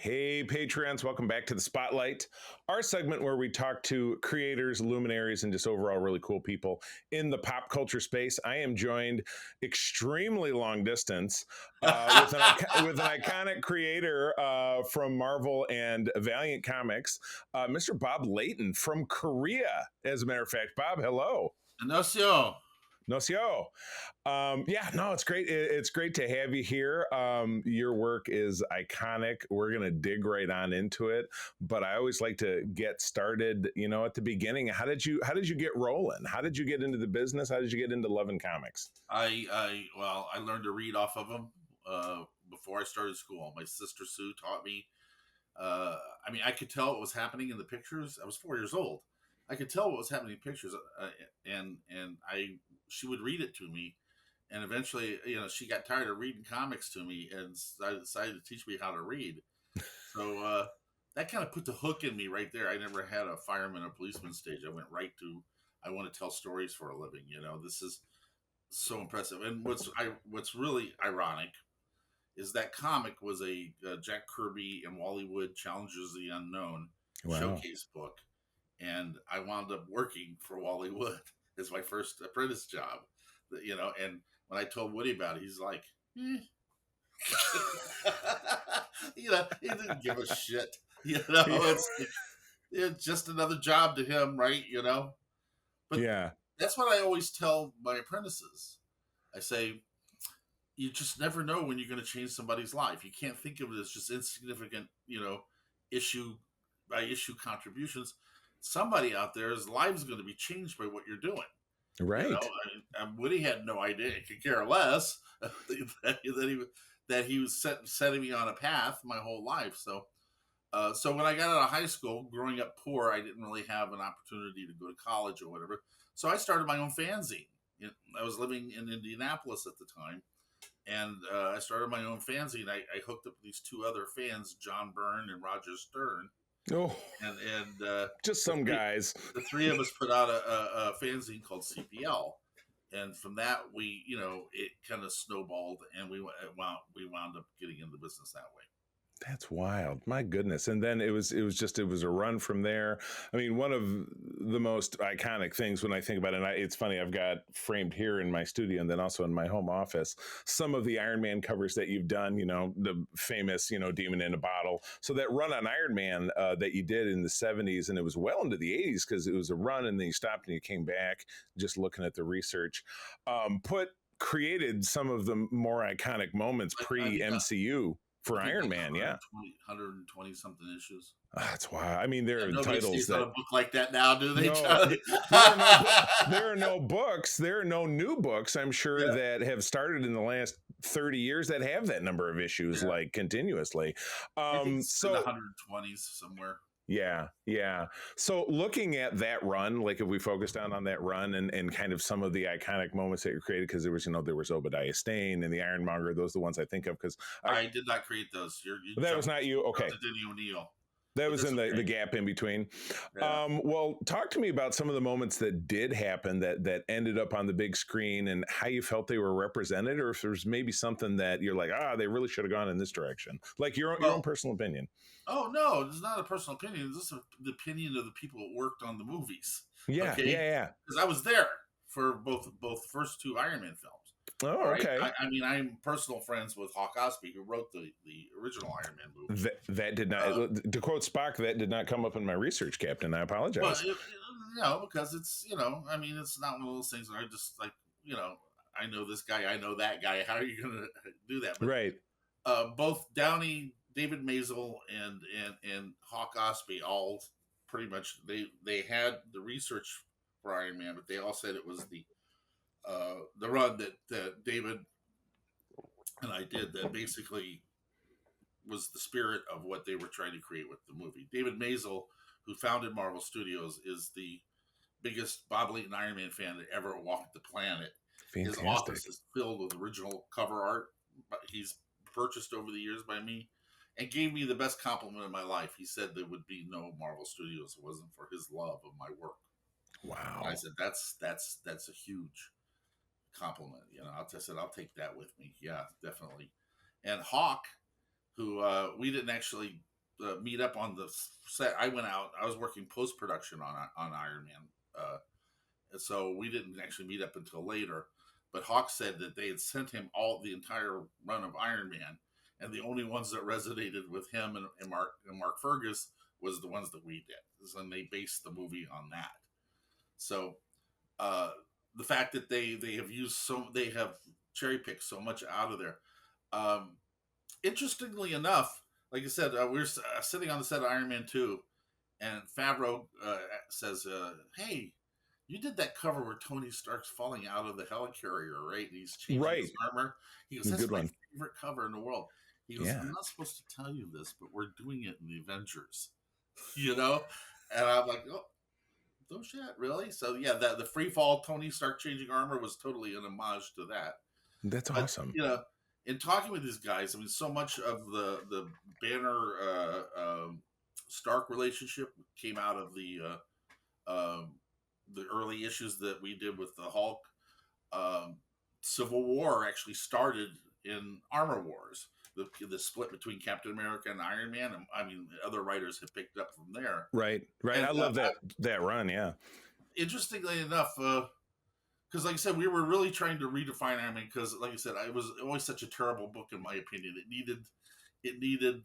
Hey, Patreons, welcome back to the Spotlight, our segment where we talk to creators, luminaries, and just overall really cool people in the pop culture space. I am joined extremely long distance with an iconic creator from Marvel and Valiant Comics, Mr. Bob Layton from Korea, as a matter of fact. Bob, hello. Annosio. Nosio. It's great. It's great to have you here. Your work is iconic. We're gonna dig right on into it, but I always like to get started, at the beginning. How did you get rolling? How did you get into the business? How did you get into loving comics? I learned to read off of them before I started school. My sister Sue taught me. I could tell what was happening in the pictures. I was 4 years old. I could tell what was happening in pictures, and she would read it to me, and eventually, she got tired of reading comics to me, and decided to teach me how to read. So that kind of put the hook in me right there. I never had a fireman or policeman stage. I went right to I want to tell stories for a living. This is so impressive. And what's really ironic is that comic was a Jack Kirby and Wally Wood Challengers of the Unknown showcase book, and I wound up working for Wally Wood as my first apprentice job. And when I told Woody about it, he's like, he didn't give a shit. It's just another job to him, right? But Yeah. that's what I always tell my apprentices. I say, you just never know when you're going to change somebody's life. You can't think of it as just insignificant, issue by issue contributions. Somebody out there's life is going to be changed by what you're doing. Right. Woody had no idea. He could care less that he was setting me on a path my whole life. So when I got out of high school, growing up poor, I didn't really have an opportunity to go to college or whatever. So I started my own fanzine. I was living in Indianapolis at the time, and I started my own fanzine. I hooked up these two other fans, John Byrne and Roger Stern. Oh, and just some guys. The three of us put out a fanzine called CPL, and from that it kind of snowballed, and we wound up getting into business that way. That's wild. My goodness. And then it was a run from there. I mean, one of the most iconic things when I think about it, and it's funny, I've got framed here in my studio and then also in my home office, some of the Iron Man covers that you've done, the famous, Demon in a Bottle. So that run on Iron Man that you did in the 70s, and it was well into the 80s because it was a run and then you stopped and you came back, just looking at the research, created some of the more iconic moments pre-MCU. For Iron Man, 120 something issues. That's why. I mean, there are nobody titles stays that on a book like that now, do they? No, there are no books. There are no new books, I'm sure, that have started in the last 30 years that have that number of issues like continuously. So in the 120s somewhere. Yeah. So looking at that run, like if we focused on that run and kind of some of the iconic moments that you created, because there was Obadiah Stane and the Ironmonger, those are the ones I think of. Because I did not create those. That was not you. Okay. Denny O'Neil. That was in the gap in between. Yeah. Well, talk to me about some of the moments that did happen that ended up on the big screen and how you felt they were represented, or if there's maybe something that you're like, they really should have gone in this direction, like your own personal opinion. Oh no, it's not a personal opinion. This is the opinion of the people that worked on the movies. Yeah, okay? Yeah. Because I was there for both the first two Iron Man films. Oh, okay. Right? I'm personal friends with Hawk Osby, who wrote the original Iron Man movie. That did not, to quote Spock, that did not come up in my research, Captain. I apologize. Well, because it's it's not one of those things where I just like I know this guy, I know that guy. How are you going to do that? But, right. Both Downey, David Maisel, and Hawk Osby all pretty much they had the research for Iron Man, but they all said it was the run that David and I did that basically was the spirit of what they were trying to create with the movie. David Maisel, who founded Marvel Studios, is the biggest Bob Layton Iron Man fan that ever walked the planet. Fantastic. His office is filled with original cover art he's purchased over the years by me, and gave me the best compliment of my life. He said there would be no Marvel Studios if it wasn't for his love of my work. Wow. And I said that's a huge compliment. I said I'll take that with me. Yeah, definitely. And Hawk, who we didn't actually meet up on the set. I went out. I was working post production on Iron Man, and so we didn't actually meet up until later. But Hawk said that they had sent him all the entire run of Iron Man, and the only ones that resonated with him and Mark Fergus was the ones that we did, and they based the movie on that. So uh, the fact that they have cherry picked so much out of there. Um, Interestingly enough, like I said, we are sitting on the set of Iron Man 2, and Favreau says, "Hey, you did that cover where Tony Stark's falling out of the helicarrier, right? And he's changing Right. his armor." He goes, "That's Good my one. favorite cover in the world." He goes, Yeah. "I'm not supposed to tell you this, but we're doing it in the Avengers," you know. And I'm like, "Oh, no shit, really?" So yeah, that the free fall Tony Stark changing armor was totally an homage to that. That's But awesome. in talking with these guys, I mean, so much of the Banner Stark relationship came out of the early issues that we did with the Hulk. Um, Civil War actually started in Armor Wars, the split between Captain America and Iron Man. And I mean, other writers have picked up from there. Right. And I love that run. Yeah. interestingly enough, because like I said, we were really trying to redefine Iron Man because, like I said, it was always such a terrible book in my opinion. It needed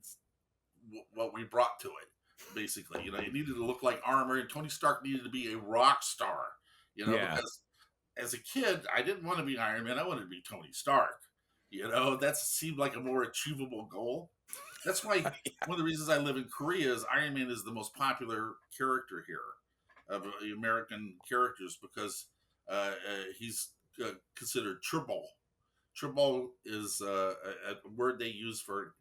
what we brought to it. Basically, it needed to look like armor, and Tony Stark needed to be a rock star. Yeah. Because as a kid, I didn't want to be Iron Man. I wanted to be Tony Stark. That seemed like a more achievable goal. That's why one of the reasons I live in Korea is Iron Man is the most popular character here of American characters because he's considered triple. Triple is a word they use for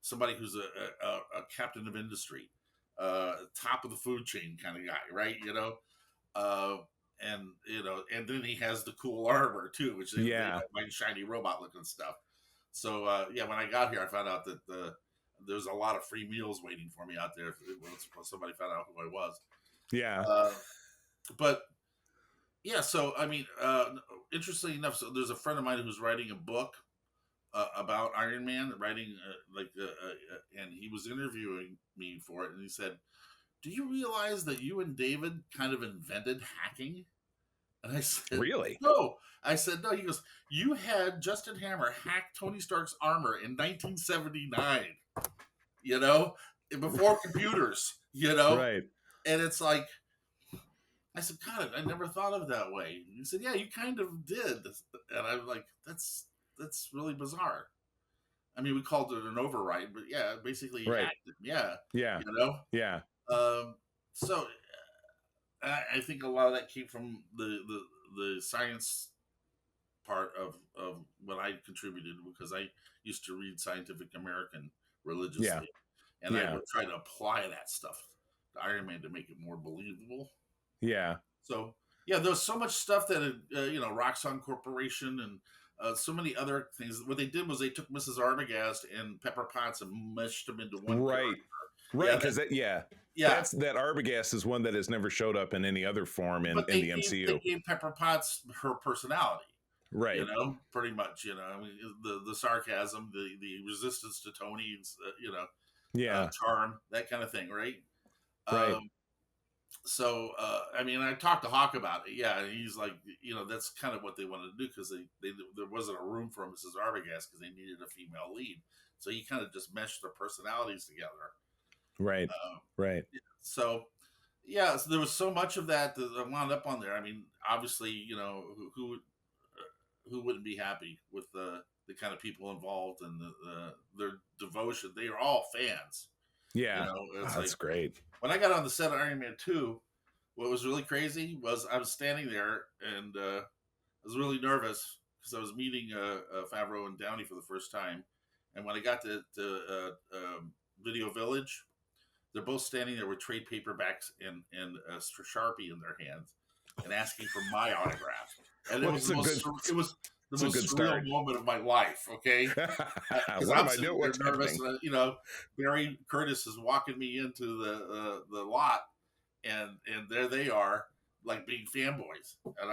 somebody who's a captain of industry, top of the food chain kind of guy, right? Uh, and then he has the cool armor too, which they like shiny robot looking stuff. So when I got here, I found out that there's a lot of free meals waiting for me out there when somebody found out who I was. Yeah. But yeah, so I mean, interestingly enough, so there's a friend of mine who's writing a book about Iron Man, and he was interviewing me for it, and he said, "Do you realize that you and David kind of invented hacking?" And I said, Really? "No." I said, "No." He goes, "You had Justin Hammer hack Tony Stark's armor in 1979, before computers, Right. And it's like, I said, "God, I never thought of it that way." He said, "Yeah, you kind of did." And I'm like, that's really bizarre. I mean, we called it an override, but yeah, basically, right. Acted. Yeah. Yeah. Yeah. So I think a lot of that came from the science part of what I contributed because I used to read Scientific American religiously, and I would try to apply that stuff to Iron Man to make it more believable. Yeah. So yeah, there's so much stuff that Roxxon Corporation and so many other things. What they did was they took Mrs. Arbogast and Pepper Potts and meshed them into one character. Right, because that's that Arbogast is one that has never showed up in any other form in the MCU. They gave Pepper Potts her personality, right? Pretty much. I mean, the sarcasm, the resistance to Tony's, charm, that kind of thing, right? Right. So I mean, I talked to Hawk about it. Yeah, and he's like, that's kind of what they wanted to do because there wasn't a room for Mrs. Arbogast because they needed a female lead. So he kind of just meshed their personalities together. Right. Right. So yeah, so there was so much of that wound up on there. I mean, obviously, who wouldn't be happy with the kind of people involved and their devotion? They are all fans. Yeah, that's great. When I got on the set of Iron Man 2, what was really crazy was I was standing there and I was really nervous because I was meeting Favreau and Downey for the first time. And when I got to Video Village, they're both standing there with trade paperbacks and a Sharpie in their hands and asking for my autograph. And it was the most surreal moment of my life, okay? Because I'm sitting there nervous. And, Barry Curtis is walking me into the lot, and there they are, like being fanboys. And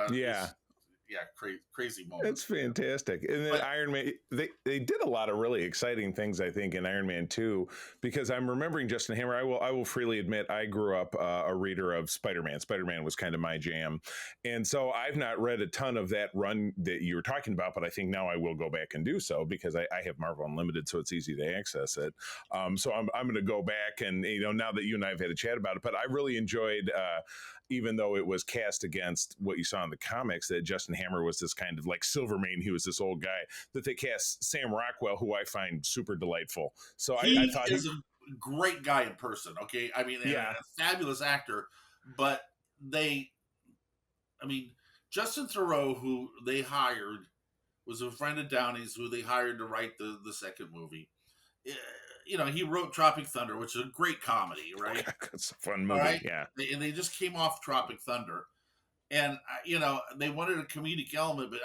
crazy It's moments. fantastic. And then But Iron Man, they did a lot of really exciting things, I think, in Iron Man 2, because I'm remembering Justin Hammer. I will freely admit I grew up a reader of Spider-Man. Spider-Man was kind of my jam. And so I've not read a ton of that run that you were talking about, but I think now I will go back and do so because I have Marvel Unlimited, so it's easy to access it. So I'm going to go back and, now that you and I have had a chat about it, but I really enjoyed even though it was cast against what you saw in the comics, that Justin Hammer was this kind of like Silvermane, he was this old guy, that they cast Sam Rockwell, who I find super delightful. So I he thought is a great guy in person. Okay, I mean, and yeah, a fabulous actor. But they, I mean, Justin Theroux, who they hired, was a friend of Downey's, who they hired to write the second movie. Eh, he wrote Tropic Thunder, which is a great comedy, right? it's a fun All movie. right, Yeah, and they just came off Tropic Thunder, and they wanted a comedic element, but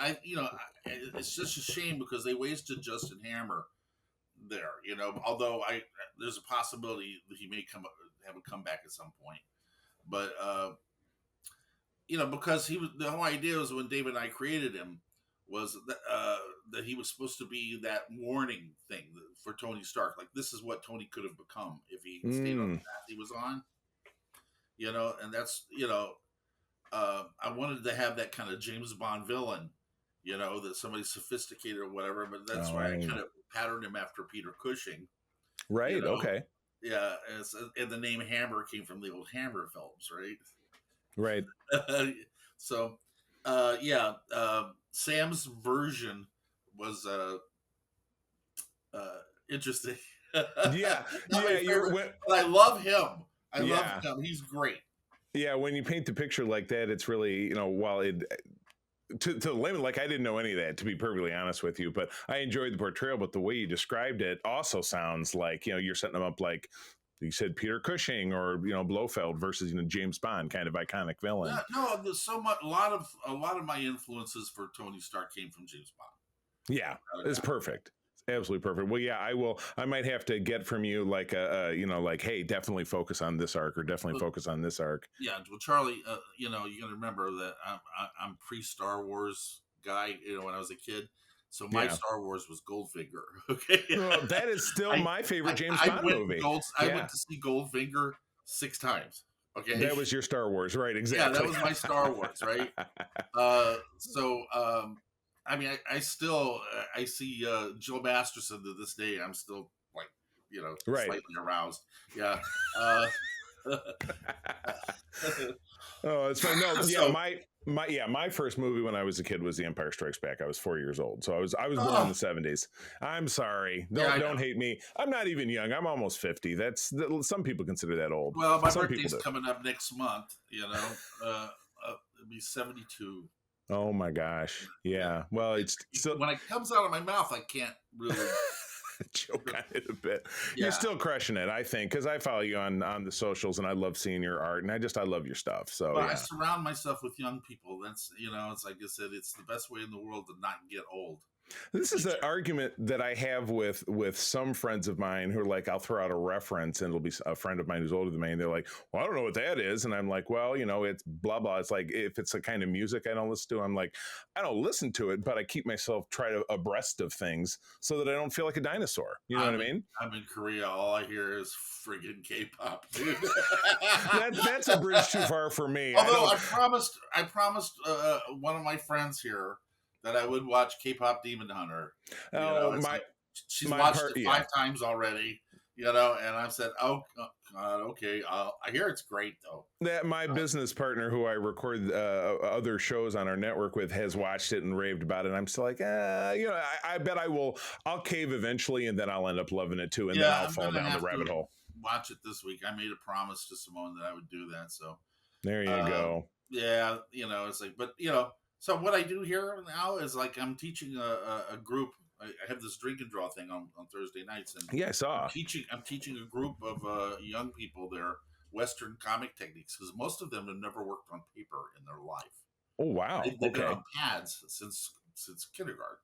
it's just a shame because they wasted Justin Hammer there. Although there's a possibility that he may have a comeback at some point, but because the whole idea was when David and I created him was that he was supposed to be that warning thing for Tony Stark. Like, this is what Tony could have become if he stayed on the path he was on. And that's I wanted to have that kind of James Bond villain, that somebody sophisticated or whatever. But that's why I kind of patterned him after Peter Cushing. Right. Okay. Yeah, and the name Hammer came from the old Hammer films, right? Right. So, Sam's version was interesting. Yeah. Not Yeah. my You're. favorite, but I love him. I love Yeah. him. He's great. Yeah. When you paint the picture like that, it's really, while it to the layman, like I didn't know any of that, to be perfectly honest with you, but I enjoyed the portrayal. But the way you described it also sounds like you're setting them up like you said, Peter Cushing or Blofeld versus James Bond, kind of iconic villain. Yeah, no, there's so much. A lot of my influences for Tony Stark came from James Bond. Yeah, it's perfect. Absolutely perfect. Well, yeah, I might have to get from you like like, hey, definitely focus on this arc or definitely focus on this arc. Yeah, well, Charlie, you got to remember that I'm pre Star Wars guy. When I was a kid, so my Star Wars was Goldfinger. Okay, well, that is still my favorite James Bond movie. I went to see Goldfinger 6 times. Okay, that was your Star Wars, right? Exactly. Yeah, that was my Star Wars, right? I mean, I still I see Joe Masterson to this day. I'm still like, slightly aroused. Yeah. Oh, it's fine. No, yeah, my first movie when I was a kid was The Empire Strikes Back. I was 4 years old, so I was born in the 70s. I'm sorry, don't hate me. I'm not even young. I'm almost 50. Some people consider that old. Well, my birthday's coming up next month. It'll be 72. Oh my gosh, yeah. Well, it's still when it comes out of my mouth, I can't really. Joke on it a bit. Yeah. You're still crushing it, I think, because I follow you on the socials and I love seeing your art and I love your stuff. So I surround myself with young people. That's it's like I said, it's the best way in the world to not get old. This is an argument that I have with some friends of mine who are like, I'll throw out a reference and it'll be a friend of mine who's older than me. And they're like, well, I don't know what that is. And I'm like, well, it's blah, blah. It's like, if it's a kind of music I don't listen to, I'm like, I don't listen to it, but I keep myself abreast of things so that I don't feel like a dinosaur. You know what I mean? I'm in Korea. All I hear is friggin' K-pop, dude. That's a bridge too far for me. Although I promised one of my friends here that I would watch K-pop Demon Hunter. She's watched it 5 times already. And I've said, oh God, okay. I hear it's great though. That my business partner, who I record other shows on our network with, has watched it and raved about it. And I'm still like, I bet I'll cave eventually, and then I'll end up loving it too, and then I'll fall down the rabbit hole. Watch it this week. I made a promise to Simone that I would do that. So there you go. Yeah, it's like, but so what I do here now is like I'm teaching a group. I have this drink and draw thing on Thursday nights, and yeah, I saw. I'm teaching a group of young people their Western comic techniques because most of them have never worked on paper in their life. Oh wow! They've been on pads since kindergarten.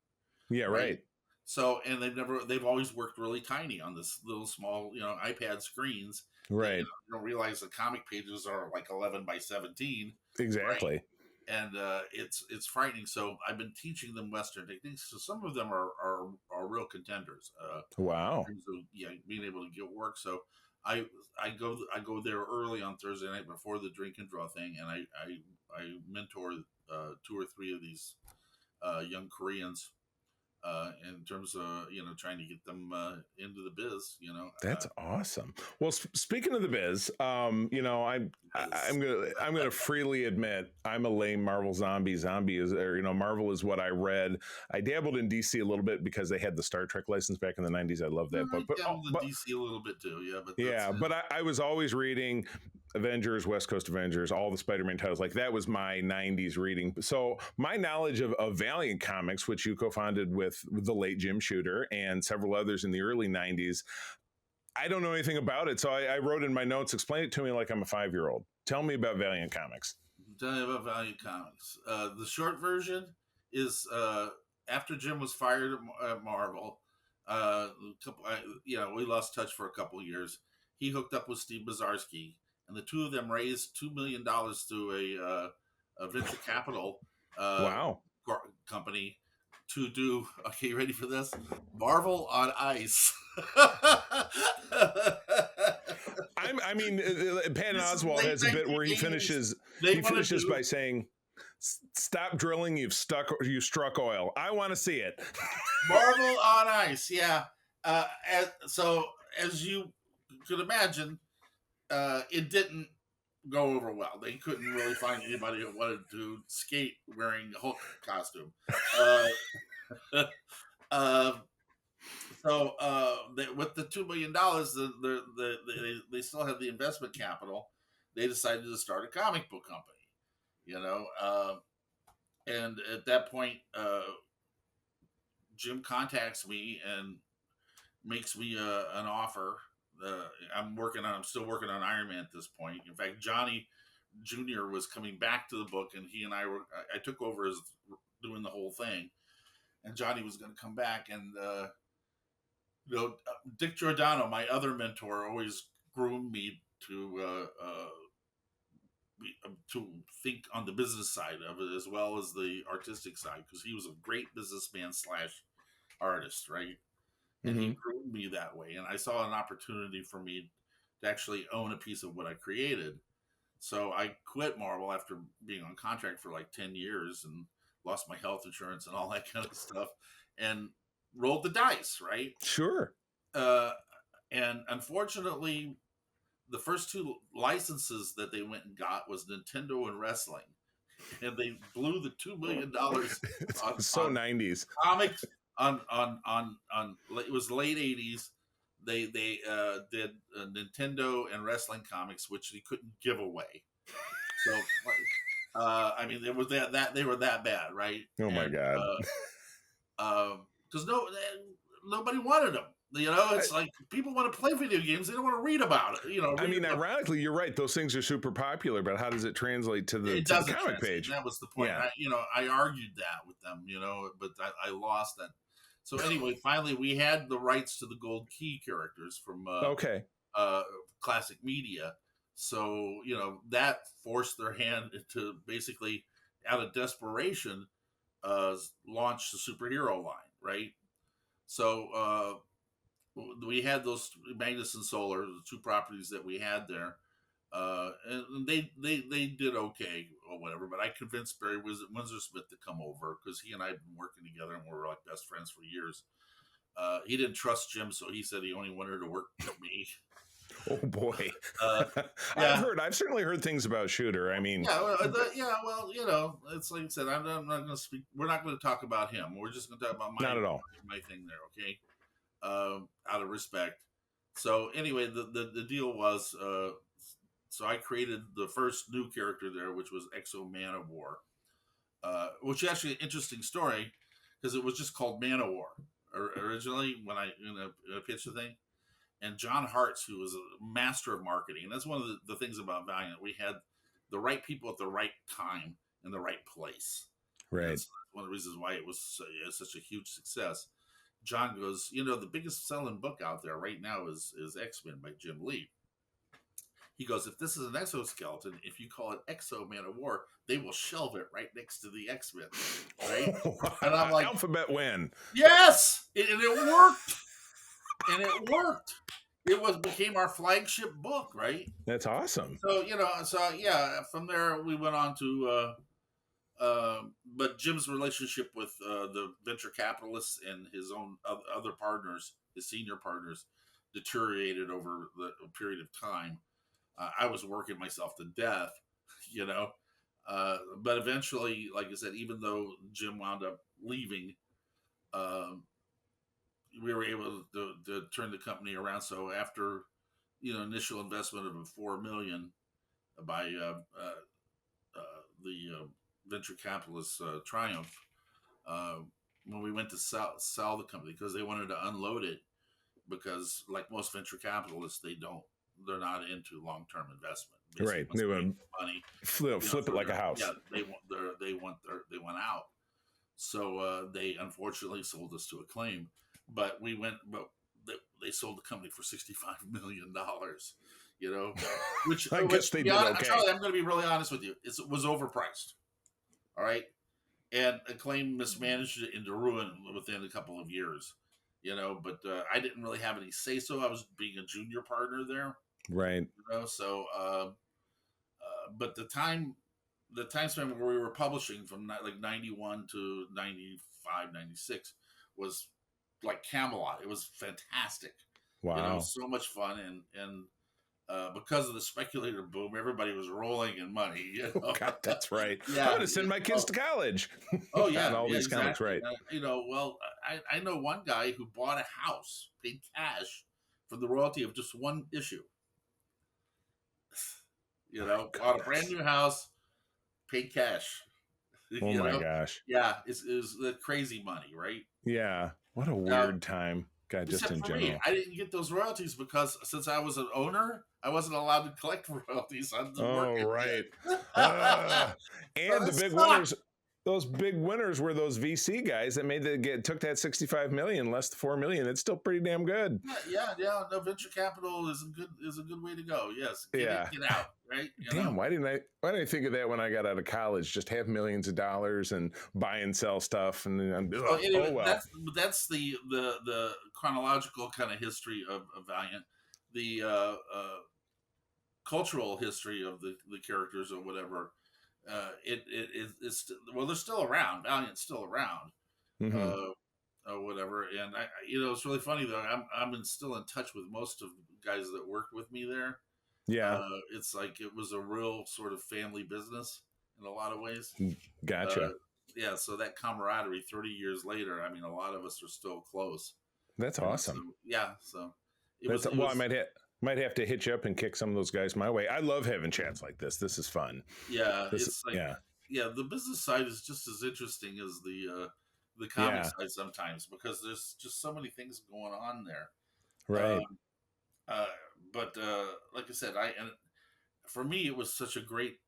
Yeah, right. So and they've always worked really tiny on this little small iPad screens. Right. You don't realize the comic pages are like 11 by 17. Exactly. Right? and it's frightening. So I've been teaching them Western techniques. So some of them are real contenders in Wow. terms of being able to get work. So I I go there early on Thursday night before the drink and draw thing, and I mentor two or three of these young Koreans in terms of trying to get them into the biz. That's awesome. Well, speaking of the biz, Biz. I'm gonna freely admit I'm a lame Marvel zombie. Zombie is, or Marvel is what I read. I dabbled in DC a little bit because they had the Star Trek license back in the '90s. I love that I book, but dabbled in DC a little bit too, yeah, but that's yeah, it. but I was always reading Avengers, West Coast Avengers, all the Spider-Man titles. Like that was my '90s reading. So my knowledge of Valiant Comics, which you co-founded with the late Jim Shooter and several others in the early '90s, I don't know anything about it. So I wrote in my notes, explain it to me like I'm a 5-year-old. Tell me about Valiant Comics. Tell you about Valiant Comics. The short version is after Jim was fired at Marvel. We lost touch for a couple of years. He hooked up with Steve Bazarski, and the two of them raised $2 million through a venture capital uh, Wow. company to do. Okay, you ready for this? Marvel on Ice. I mean, Patton This is Oswalt late has a bit where 1980s. They he want to finishes do by saying, "Stop drilling, you struck oil. I want to see it." Marvel on Ice. Yeah. So as you could imagine, it didn't go over well. They couldn't really find anybody who wanted to skate wearing a Hulk costume. Uh, uh, with the $2 million, they still had the investment capital. They decided to start a comic book company. And at that point, Jim contacts me and makes me an offer. I'm still working on Iron Man at this point. In fact, Johnny Jr. was coming back to the book, and he and I took over as doing the whole thing, and Johnny was going to come back, and Dick Giordano, my other mentor, always groomed me to think on the business side of it as well as the artistic side, because he was a great businessman slash artist, right? And he Mm-hmm. groomed me that way. And I saw an opportunity for me to actually own a piece of what I created. So I quit Marvel after being on contract for like 10 years and lost my health insurance and all that kind of stuff and rolled the dice, right? Sure. Uh, and unfortunately, the first two licenses that they went and got was Nintendo and wrestling. And they blew the $2 million So on '90s. comics on it was late 80s. They did Nintendo and wrestling comics, which they couldn't give away. So I mean, it was that they were that bad, right? Oh my And God. because nobody wanted them. It's like people want to play video games; they don't want to read about it. I mean, ironically, you're right. Those things are super popular, but how does it translate to it the doesn't comic translate. page? That was the point. Yeah. I argued that with them, but I lost that. So anyway, finally, we had the rights to the Gold Key characters from Okay. uh, classic media. So that forced their hand to basically, out of desperation, launch the superhero line, right? So we had those Magnus and Solar, the two properties that we had there, and they did okay or whatever. But I convinced Barry Windsor Smith to come over because he and I had been working together and we were like best friends for years. He didn't trust Jim, so he said he only wanted to work with me. Oh boy. Uh, yeah, I've certainly heard things about Shooter. I mean, well, it's like I said, I'm not going to speak. We're not going to talk about him. We're just going to talk about not at all. my thing there, okay? Out of respect. So anyway, the deal was, so I created the first new character there, which was Exo Man of War, which is actually an interesting story because it was just called Man of War originally when I pitched the thing. And John Hartz, who was a master of marketing, and that's one of the things about Valiant. We had the right people at the right time in the right place. Right. That's one of the reasons why it was such a huge success. John goes, the biggest selling book out there right now is X-Men by Jim Lee. He goes, if this is an exoskeleton, if you call it Exo Man of War, they will shelve it right next to the X-Men, right? And I'm like, Alphabet win. yes, and it worked, and it worked. It became our flagship book, right? That's awesome. So yeah, from there we went on to. But Jim's relationship with the venture capitalists and his own other partners, his senior partners, deteriorated over the period of time. I was working myself to death, you know. But eventually, like I said, even though Jim wound up leaving, um, we were able to turn the company around. So after, initial investment of $4 million by the venture capitalist Triumph, uh, when we went to sell the company because they wanted to unload it because, like most venture capitalists, they're not into long term investment. Basically, Right. once They they make want money, flip it like a house. yeah, they want out. So they unfortunately sold us to Acclaim, but they sold the company for $65 million. Which I guess they to be did honest, okay. Charlie, I'm going to be really honest with you. It was overpriced. All right, and Acclaim mismanaged it into ruin within a couple of years. But I didn't really have any say so. I was being a junior partner there. Right. So but the time span where we were publishing from like 91 to 95, 96 was like Camelot. It was fantastic. Wow. So much fun. And because of the speculator boom, everybody was rolling in money. Oh, God, that's right. Yeah, I'm going to send my kids to college. oh yeah, On all yeah, these comics, exactly. right? Well, I know one guy who bought a house, paid cash for the royalty of just one issue. Bought a brand new house, paid cash. Oh my gosh. Yeah, it's the crazy money, right? Yeah. What a Now, weird time. God, just except in for me, general. I didn't get those royalties because since I was an owner, I wasn't allowed to collect royalties on the work Oh, right. yet. So And the that big sucked. winners, those big winners were those VC guys that took that 65 million less the 4 million. It's still pretty damn good. Yeah. No, venture capital is a good way to go. Yes, get in, Yeah. get out, right? Damn, why didn't I think of that when I got out of college? Just have millions of dollars and buy and sell stuff, and then So anyway, oh well. that's the chronological kind of history of Valiant. The cultural history of the characters or whatever. It's well, they're still around. Valiant's still around. Mm-hmm. Uh, or whatever. And it's really funny though. Still in touch with most of the guys that worked with me there. Yeah. It's like it was a real sort of family business in a lot of ways. Uh, Gotcha. yeah, so that camaraderie 30 years later, I mean, a lot of us are still close. That's So awesome. yeah, so it Well, I was might have to hit you up and kick some of those guys my way. I love having chats like this. This is fun. yeah, This it's like yeah. yeah, the business side is just as interesting as the comic Yeah. side sometimes because there's just so many things going on there. Right. Um, uh, but like I said, and for me it was such a great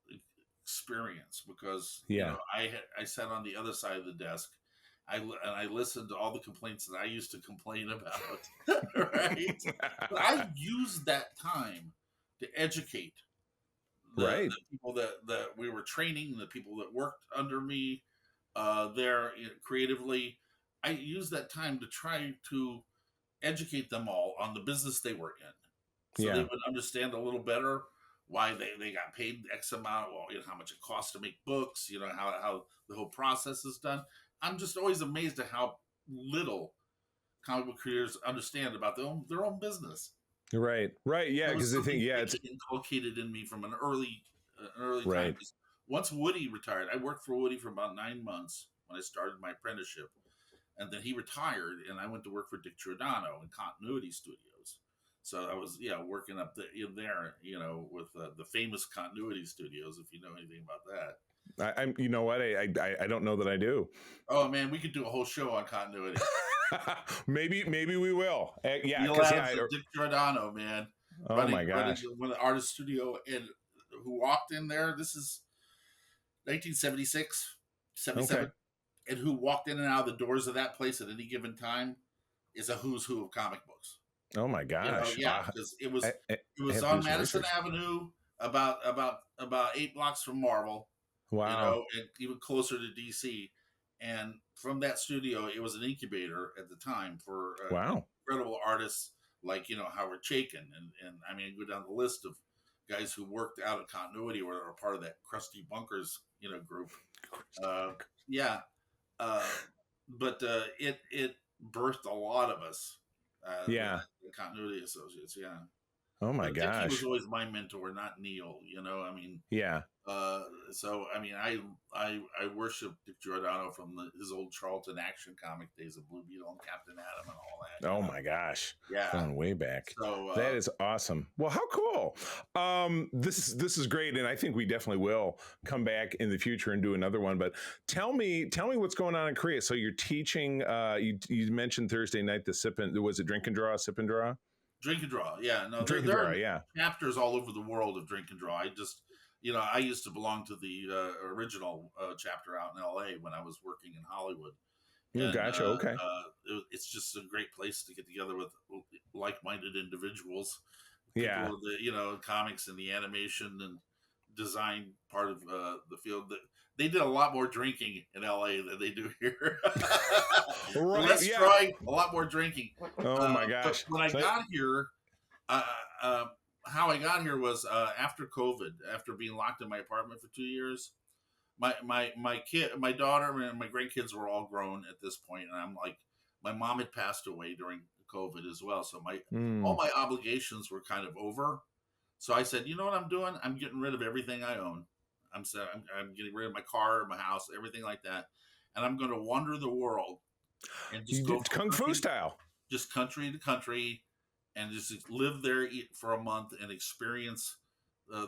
experience because Yeah. I sat on the other side of the desk. I listened to all the complaints that I used to complain about, right? But I used that time to educate Right. the people that we were training, the people that worked under me there creatively. I used that time to try to educate them all on the business they were in so they Yeah. would understand a little better why they got paid X amount, well, how much it costs to make books, how the whole process is done. I'm just always amazed at how little comic book creators understand about their own business. Right. Right. Yeah. That was Because they think, something yeah, they it's inculcated in me from an early time. right. 'Cause once Woody retired, I worked for Woody for about 9 months when I started my apprenticeship, and then he retired, and I went to work for Dick Giordano in Continuity Studios. So I was working up in there, with the famous Continuity Studios, if you know anything about that. I'm. You know what? I don't know that I do. Oh man, we could do a whole show on continuity. Maybe we will. Yeah. Neil Because Adams and Dick Giordano, man, oh running my gosh. the artist studio, and who walked in there. This is 1976, 77, Okay. and who walked in and out of the doors of that place at any given time is a who's who of comic books. Oh my gosh. Yeah, because it I was have to do on some Madison research. Avenue, about 8 blocks from Marvel, Wow. and even closer to DC. And from that studio, it was an incubator at the time for Wow. incredible artists like Howard Chaykin, and I mean go down the list of guys who worked out of continuity or are part of that Krusty Bunkers group. Uh, yeah, uh, but it birthed a lot of us, Yeah. the continuity associates. Yeah, Oh my Dickie was gosh. always my mentor, not Neil. I mean, Yeah. uh, so I mean, I worship Dick Giordano from his old Charlton Action comic days of Blue Beetle and Captain Atom and all that. Oh my gosh. Yeah. Going way back. So That is awesome. Well, how cool. This is great, and I think we definitely will come back in the future and do another one. But tell me what's going on in Korea. So you're teaching. You mentioned Thursday night the sip and was it drink and draw, sip and draw, Drink and Draw. Yeah, no, drink and there draw. are Yeah. chapters all over the world of Drink and Draw. I just, I used to belong to the original chapter out in LA when I was working in Hollywood. And Gotcha. Okay. it's just a great place to get together with like-minded individuals, people Yeah. of the comics and the animation and design part of the field. That they did a lot more drinking in LA than they do here. Right. Less Yeah. drawing, a lot more drinking. Oh my But gosh. when I So, got here, uh, uh, how I got here was after COVID, after being locked in my apartment for 2 years. My daughter and my grandkids were all grown at this point, and I'm like, my mom had passed away during COVID as well, so my all mm, my obligations were kind of over. So I said, you know what I'm doing? I'm getting rid of everything I own. I'm getting rid of my car, my house, everything like that, and I'm going to wander the world and you just go did from kung fu style. country to country, and just live there for a month and experience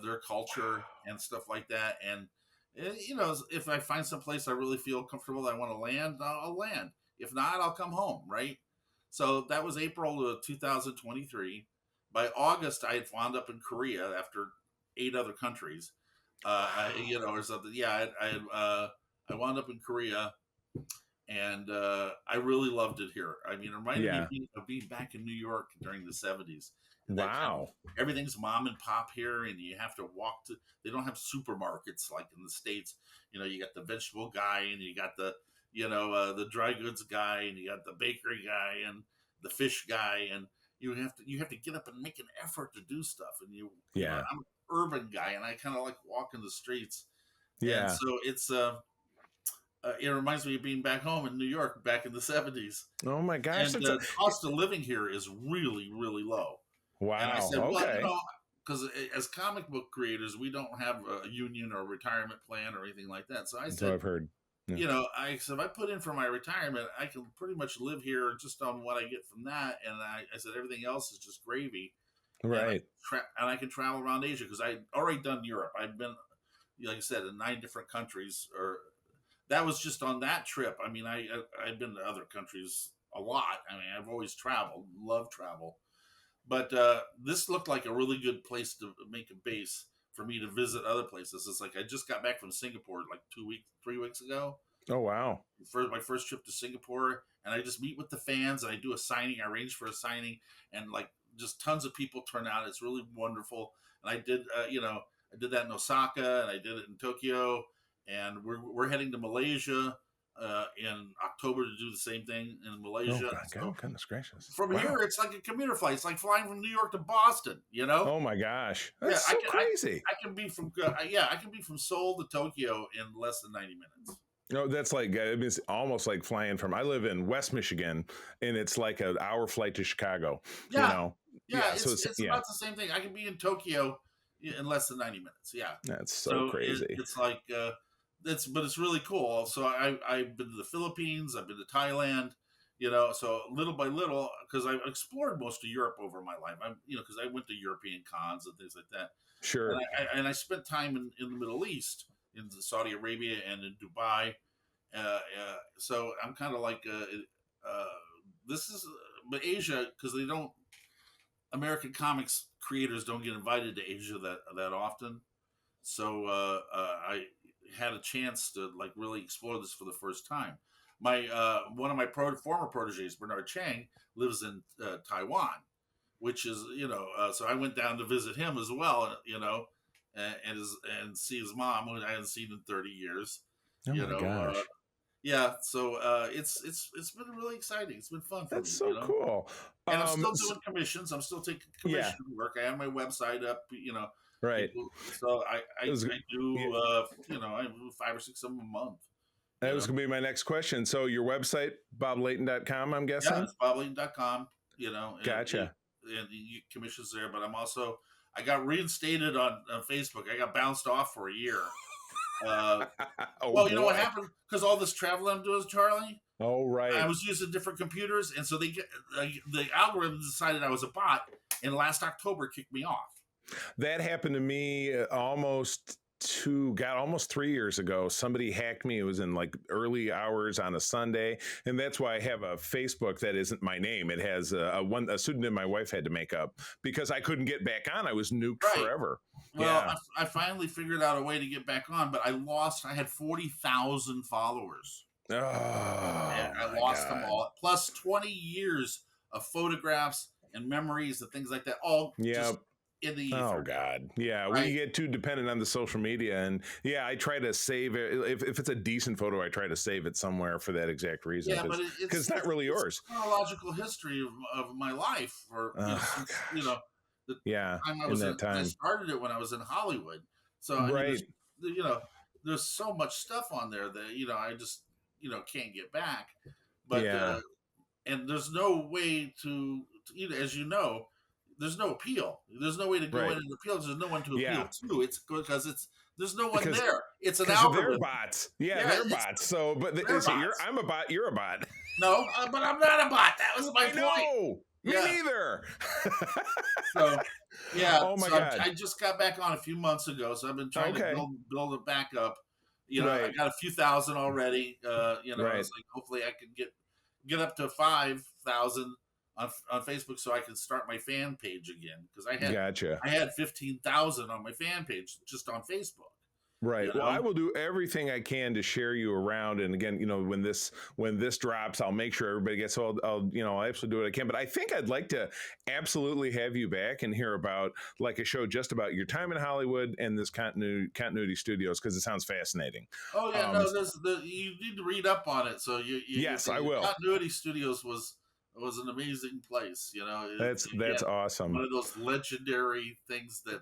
their culture and stuff like that. And if I find some place I really feel comfortable, I want to land, I'll land. If not, I'll come home. Right. So that was April of 2023. By August, I had wound up in Korea after 8 other countries. Or something. Yeah, I wound up in Korea, and I really loved it here. I mean, it reminded me Yeah. of being back in New York during the '70s, and that kind of Wow. everything's mom and pop here, and you have to walk to. They don't have supermarkets like in the states. You got the vegetable guy, and you got the dry goods guy, and you got the bakery guy, and the fish guy, and you have to get up and make an effort to do stuff. And Yeah. I'm an urban guy, and I kind of like walking the streets, and Yeah. so it reminds me of being back home in New York back in the '70s. Oh my gosh. And That's the cost of living here is really, really low. And I wow. said, well, Okay. because as comic book creators, we don't have a union or a retirement plan or anything like that. So I That's what said, I've heard. Yeah. I said, if I put in for my retirement, I can pretty much live here just on what I get from that. And I said, everything else is just gravy. And Right. I can travel around Asia because I'd already done Europe. I've been, like I said, in 9 different countries, or that was just on that trip. I mean, I've been to other countries a lot. I mean, I've always traveled, love travel, but this looked like a really good place to make a base for me to visit other places. It's like I just got back from Singapore like 2 weeks, 3 weeks ago. Oh wow. For my first trip to Singapore, and I just meet with the fans and I do a signing. I arrange for a signing, and like just tons of people turn out. It's really wonderful. And I did that in Osaka, and I did it in Tokyo, and we're heading to Malaysia in October to do the same thing in Oh Malaysia. god. So Goodness gracious. from Wow. here, it's like a commuter flight. It's like flying from New York to Boston. Oh my gosh. Yeah, That's so crazy. I can be from I can be from Seoul to Tokyo in less than 90 minutes. No, that's like it's almost like flying from. I live in West Michigan, and it's like an hour flight to Chicago. You Yeah, know. yeah, Yeah. So it's yeah. about the same thing. I can be in Tokyo in less than 90 minutes. Yeah, That's so so crazy. it's like it's really cool. So I've been to the Philippines. I've been to Thailand. So little by little, because I've explored most of Europe over my life. Because I went to European cons and things like that, Sure. and I spent time in the Middle East, in Saudi Arabia and in Dubai. So I'm kind of like this is, but Asia, because they don't American comics creators don't get invited to Asia that often. So I had a chance to like really explore this for the first time. My one of my former proteges, Bernard Chang, lives in Taiwan, which is, so I went down to visit him as well, and see his mom, who I hadn't seen in 30 years, Oh you my know. gosh. Yeah, so it's been really exciting. It's been fun for That's me, so cool. and I'm still S doing commissions. I'm still taking yeah, commission work. I have my website up, right. people. So I It I, was I yeah, do, I do 5 or 6 of them a month. that You was know, gonna be my next question. So your website, boblayton.com, I'm yeah, guessing? it's bobbling.com. Gotcha. And you get commissions there. But I got reinstated on Facebook. I got bounced off for a year. Uh, Oh well, you know what boy. happened? Because all this travel I'm doing, Charlie, Oh, I right. was using different computers, and so the algorithm decided I was a bot, and last October kicked me off. That happened to me almost 3 years ago. Somebody hacked me. It was in like early hours on a Sunday, and that's why I have a Facebook that isn't my name. It has a pseudonym my wife had to make up because I couldn't get back on. I was nuked Right. forever. Well, Yeah. I finally figured out a way to get back on, but I had 40,000 followers. And Oh I my lost them god. all, plus 20 years of photographs and memories and things like that, all Yeah. just in the Oh ether, God, yeah. We right? get too dependent on the social media, and yeah, I try to save it. If it's a decent photo, I try to save it somewhere for that exact reason, Yeah, but because it's not really it's yours. chronological history of my life, for Oh since gosh, the yeah. time I In was in. that Because I time, started it when I was in Hollywood, so I mean, right? you know there's so much stuff on there that I just can't get back. But Yeah, and there's no way as there's no appeal. There's no way to go right. in and appeal because there's no one to appeal Yeah, to. It's because there's no one because there. It's an they're algorithm. bots. Yeah, Yeah, they're it's bots. So, they're so bots. I'm a bot. You're a bot. No, but I'm not a bot. That was my I point. know. Me Yeah. neither. So yeah. Oh my So god. I just got back on a few months ago. So I've been trying to Okay. build it back up. I Right. got a few thousand already. And Right. it's like hopefully I can get up to 5,000 on Facebook so I can start my fan page again, because Gotcha. I had 15,000 on my fan page just on Facebook. Right. You Well, I know. will do everything I can to share you around. And again, when this drops, I'll make sure everybody gets. So I'll absolutely do what I can. But I think I'd like to absolutely have you back and hear about like a show just about your time in Hollywood and this continuity studios, because it sounds fascinating. Oh yeah, Um, no, you need to read up on it. So yes, I the will. Continuity Studios was an amazing place. That's Again, one awesome. of those legendary things that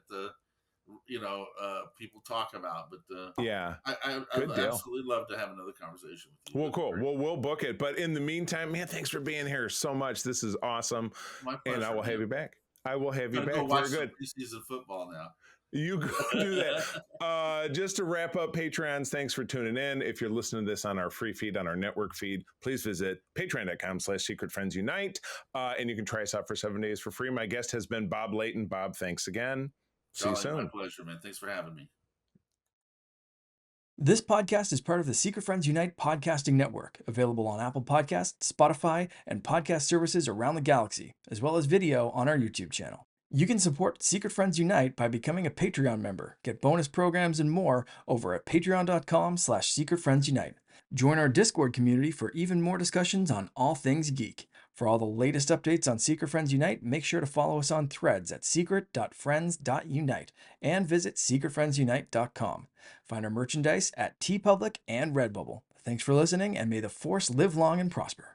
people talk about. But Yeah. I'd Good deal. absolutely love to have another conversation with you. Well, That'd be cool. great. Well, we'll book it. But in the meantime, man, thanks for being here so much. This is awesome. My And I pleasure, will have man. you back. I will have you Gotta go back. watch Very some good. preseason football now. You go do that. Just to wrap up, Patreons, thanks for tuning in. If you're listening to this on our free feed, on our network feed, please visit patreon.com/Secret Friends Unite. And you can try us out for 7 days for free. My guest has been Bob Layton. Bob, thanks again. See you Charlie, my soon. pleasure, man. Thanks for having me. This podcast is part of the Secret Friends Unite podcasting network, available on Apple Podcasts, Spotify, and podcast services around the galaxy, as well as video on our YouTube channel. You can support Secret Friends Unite by becoming a Patreon member, get bonus programs and more over at patreon.com/secretfriendsunite. Join our Discord community for even more discussions on all things geek. For all the latest updates on Secret Friends Unite, make sure to follow us on Threads at secret.friends.unite and visit secretfriendsunite.com. Find our merchandise at TeePublic and Redbubble. Thanks for listening, and may the Force live long and prosper.